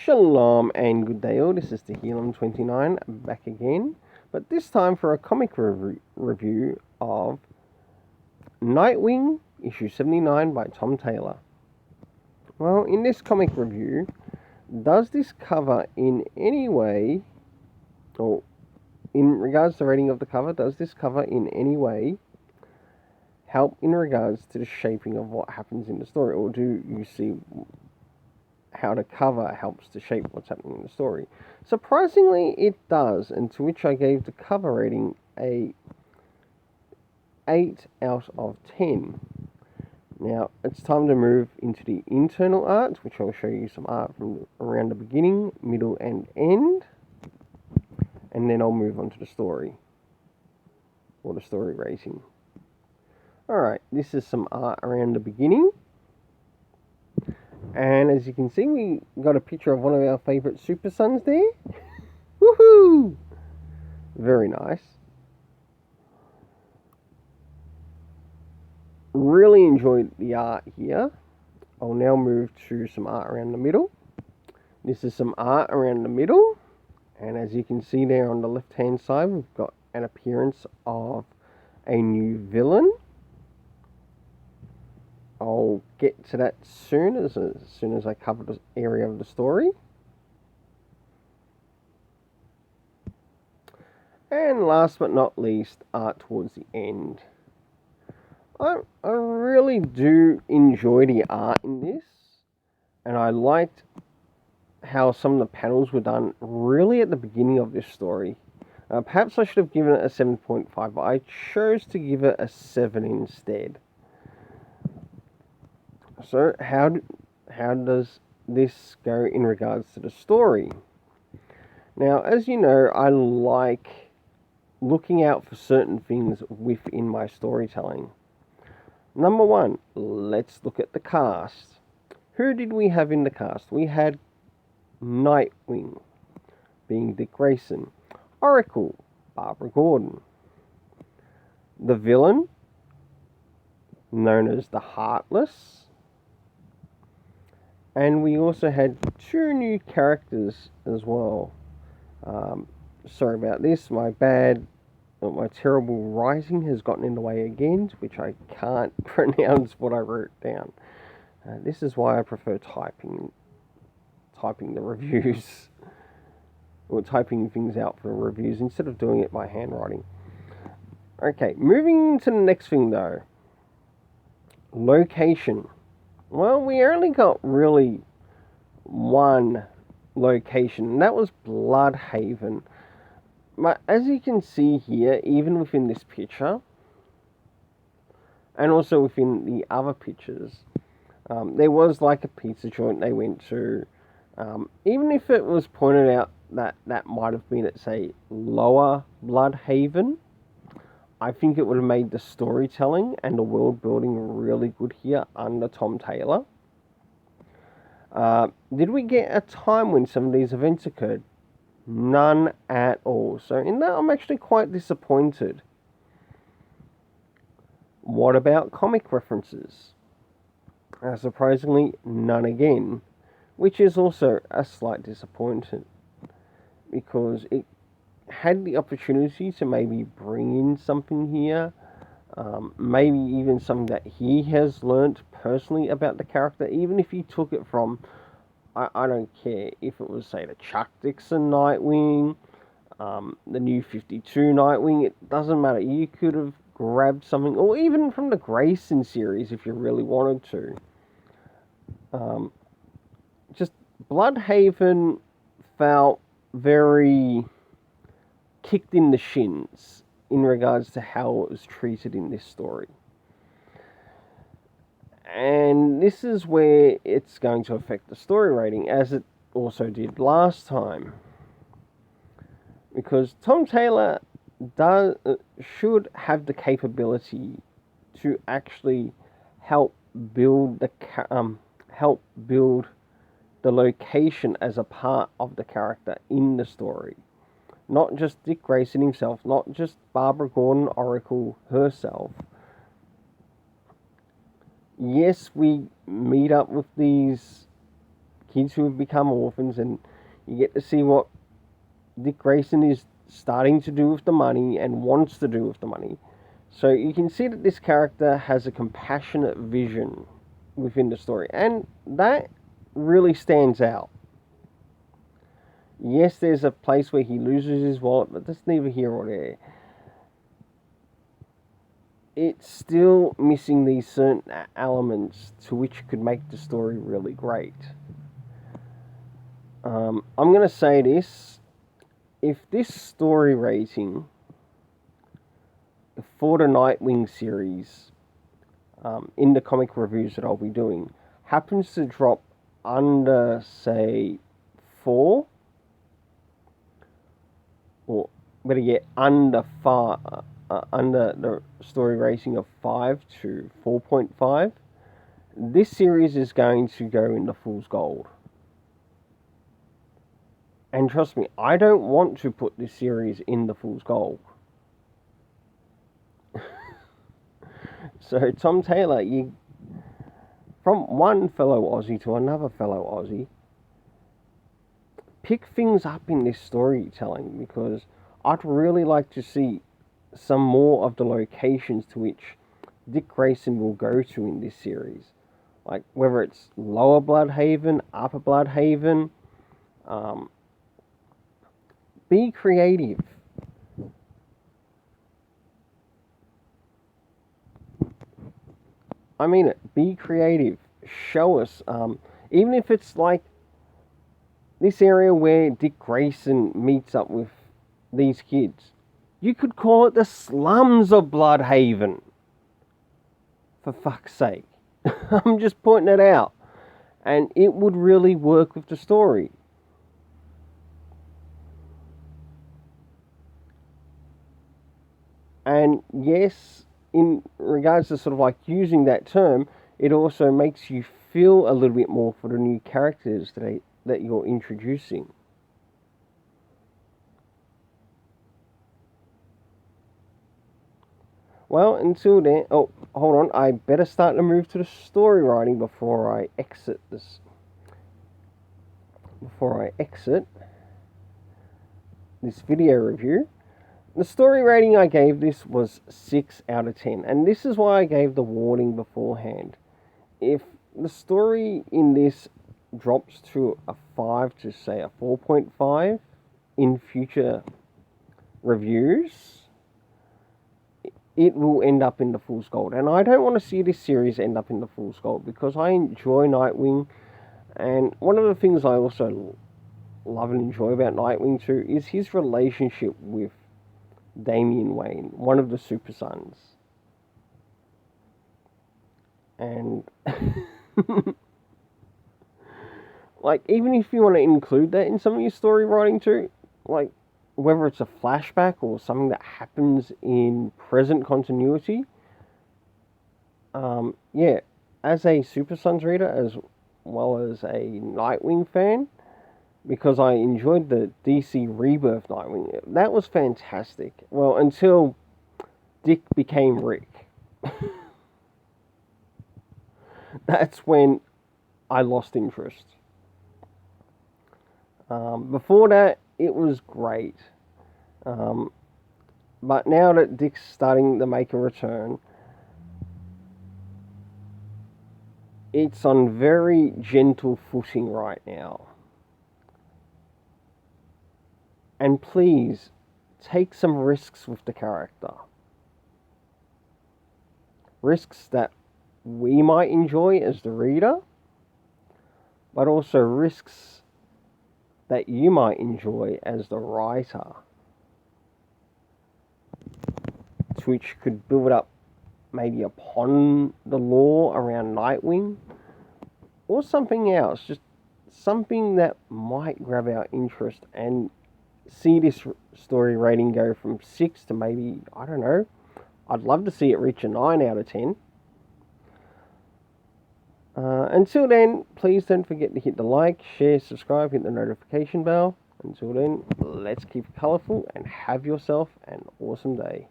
Shalom and good day all, this is the Helam29 back again, but this time for a comic review of Nightwing issue 79 by Tom Taylor. Well, in this comic review, does this cover in any way, or in regards to the rating of the cover, does this cover in any way help in regards to the shaping of what happens in the story, or do you see how the cover helps to shape what's happening in the story? Surprisingly, it does, and to which I gave the cover rating a 8 out of 10. Now, it's time to move into the internal art, which I'll show you some art from around the beginning, middle, and end, and then I'll move on to the story, or the story rating. Alright, this is some art around the beginning. And as you can see, we got a picture of one of our favourite Super Sons there. Woohoo! Very nice. Really enjoyed the art here. I'll now move to some art around the middle. This is some art around the middle. And as you can see there on the left hand side, we've got an appearance of a new villain. I'll get to that soon as I cover the area of the story. And last but not least, art towards the end. I really do enjoy the art in this, and I liked how some of the panels were done really at the beginning of this story. Perhaps I should have given it a 7.5, but I chose to give it a 7 instead. So how does this go in regards to the story? Now, as you know, I like looking out for certain things within my storytelling. Number one, let's look at the cast. Who did we have in the cast? We had Nightwing, being Dick Grayson. Oracle, Barbara Gordon. The villain, known as the Heartless. And we also had 2 new characters as well. Sorry about this, my terrible writing has gotten in the way again, which I can't pronounce what I wrote down. This is why I prefer typing the reviews, or typing things out for reviews instead of doing it by handwriting. Okay, moving to the next thing though. Location. Well, we only got really one location, and that was Bloodhaven. But as you can see here, even within this picture, and also within the other pictures, there was like a pizza joint they went to. Even if it was pointed out that might have been at, say, Lower Bloodhaven, I think it would have made the storytelling and the world building really good here under Tom Taylor. Did we get a time when some of these events occurred? None at all. So in that, I'm actually quite disappointed. What about comic references? Surprisingly, none again, which is also a slight disappointment, because it had the opportunity to maybe bring in something here, maybe even something that he has learnt personally about the character, even if he took it from, I don't care if it was, say, the Chuck Dixon Nightwing, the New 52 Nightwing, it doesn't matter. You could have grabbed something, or even from the Grayson series if you really wanted to. Just Bloodhaven felt very kicked in the shins in regards to how it was treated in this story. And this is where it's going to affect the story rating, as it also did last time. Because Tom Taylor should have the capability to actually help build the location as a part of the character in the story. Not just Dick Grayson himself, not just Barbara Gordon, Oracle herself. Yes, we meet up with these kids who have become orphans, and you get to see what Dick Grayson is starting to do with the money and wants to do with the money. So you can see that this character has a compassionate vision within the story, and that really stands out. Yes, there's a place where he loses his wallet, but that's neither here or there. It's still missing these certain elements to which could make the story really great. I'm going to say this. If this story rating for the Nightwing series in the comic reviews that I'll be doing happens to drop under, say, 4, or better yet, under the story rating of 5 to 4.5, this series is going to go into fool's gold. And trust me, I don't want to put this series in the fool's gold. So Tom Taylor, you, from one fellow Aussie to another fellow Aussie, pick things up in this storytelling, because I'd really like to see some more of the locations to which Dick Grayson will go to in this series. Like whether it's Lower Bloodhaven, Upper Bloodhaven. Be creative. I mean it. Be creative. Show us. Even if it's like this area where Dick Grayson meets up with these kids. You could call it the slums of Bloodhaven. For fuck's sake. I'm just pointing it out. And it would really work with the story. And yes, in regards to sort of like using that term, it also makes you feel a little bit more for the new characters that you're introducing. Well, until then, oh, hold on, I better start to move to the story writing before I exit this. Before I exit this video review. The story rating I gave this was 6 out of 10, and this is why I gave the warning beforehand. If the story in this drops to a 5 to say a 4.5 in future reviews, it will end up in the fool's gold. And I don't want to see this series end up in the fool's gold, because I enjoy Nightwing, and one of the things I also love and enjoy about Nightwing too is his relationship with Damian Wayne, one of the Super Sons. And like, even if you want to include that in some of your story writing too, like whether it's a flashback or something that happens in present continuity, yeah, as a Super Sons reader as well as a Nightwing fan, because I enjoyed the DC Rebirth Nightwing. That was fantastic. Well, until Dick became Rick. That's when I lost interest. Before that, it was great. But now that Dick's starting to make a return, it's on very gentle footing right now. And please, take some risks with the character. Risks that we might enjoy as the reader, but also risks that you might enjoy as the writer, which could build up maybe upon the lore around Nightwing, or something else, just something that might grab our interest and see this story rating go from 6 to maybe, I don't know, I'd love to see it reach a 9 out of 10. Until then, please don't forget to hit the like, share, subscribe, hit the notification bell. Until then, let's keep it colourful and have yourself an awesome day.